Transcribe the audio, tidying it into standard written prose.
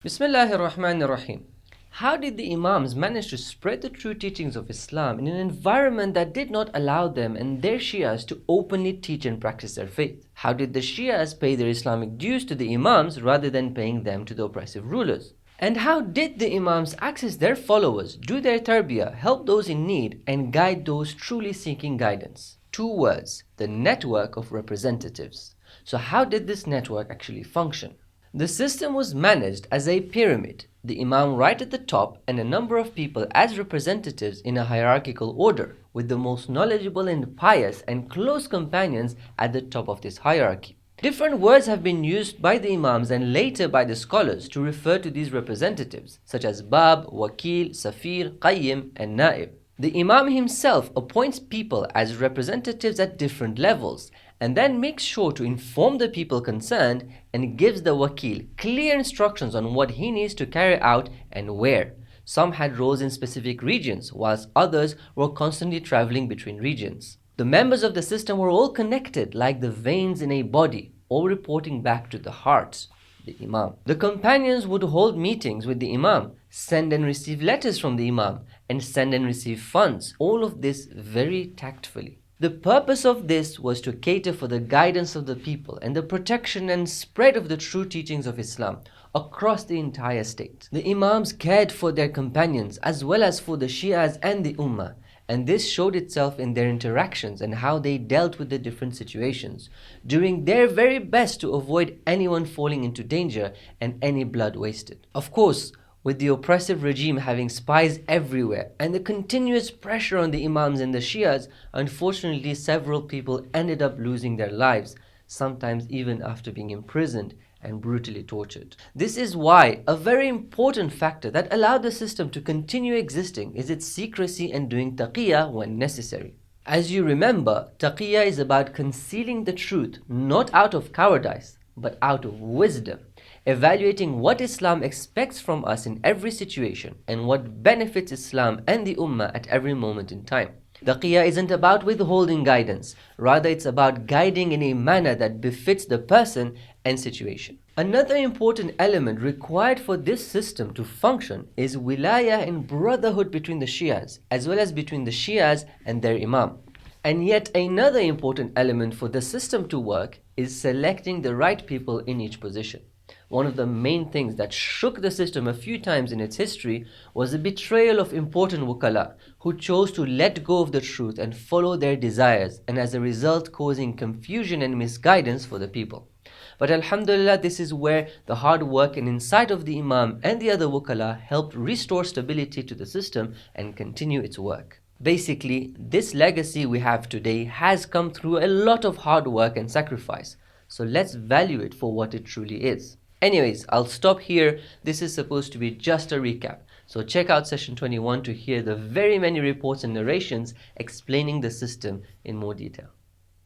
Bismillahir Rahmanir Rahim. How did the Imams manage to spread the true teachings of Islam in an environment that did not allow them and their Shias to openly teach and practice their faith? How did the Shias pay their Islamic dues to the Imams rather than paying them to the oppressive rulers? And how did the Imams access their followers, do their tarbiyah, help those in need, and guide those truly seeking guidance? Two words: the network of representatives. So how did this network actually function? The system was managed as a pyramid, the Imam right at the top and a number of people as representatives in a hierarchical order, with the most knowledgeable and pious and close companions at the top of this hierarchy. Different words have been used by the Imams and later by the scholars to refer to these representatives, such as Bab, Wakil, Safir, Qayyim, and Na'ib. The Imam himself appoints people as representatives at different levels and then makes sure to inform the people concerned and gives the Wakil clear instructions on what he needs to carry out and where. Some had roles in specific regions, whilst others were constantly traveling between regions. The members of the system were all connected like the veins in a body, all reporting back to the heart, the Imam. The companions would hold meetings with the Imam, send and receive letters from the Imam, and send and receive funds, all of this very tactfully. The purpose of this was to cater for the guidance of the people and the protection and spread of the true teachings of Islam across the entire state. The Imams cared for their companions as well as for the Shias and the Ummah, and this showed itself in their interactions and how they dealt with the different situations, doing their very best to avoid anyone falling into danger and any blood wasted. Of course, with the oppressive regime having spies everywhere and the continuous pressure on the Imams and the Shias, unfortunately several people ended up losing their lives, sometimes even after being imprisoned and brutally tortured. This is why a very important factor that allowed the system to continue existing is its secrecy and doing taqiyya when necessary. As you remember, taqiyya is about concealing the truth, not out of cowardice, but out of wisdom, evaluating what Islam expects from us in every situation and what benefits Islam and the Ummah at every moment in time. Taqiyya isn't about withholding guidance, rather it's about guiding in a manner that befits the person and situation. Another important element required for this system to function is wilayah and brotherhood between the Shias, as well as between the Shias and their Imam. And yet another important element for the system to work is selecting the right people in each position. One of the main things that shook the system a few times in its history was the betrayal of important wukala who chose to let go of the truth and follow their desires, and as a result causing confusion and misguidance for the people. But alhamdulillah, this is where the hard work and insight of the Imam and the other wukala helped restore stability to the system and continue its work. Basically, this legacy we have today has come through a lot of hard work and sacrifice, so let's value it for what it truly is. Anyways, I'll stop here. This is supposed to be just a recap, so check out session 21 to hear the very many reports and narrations explaining the system in more detail.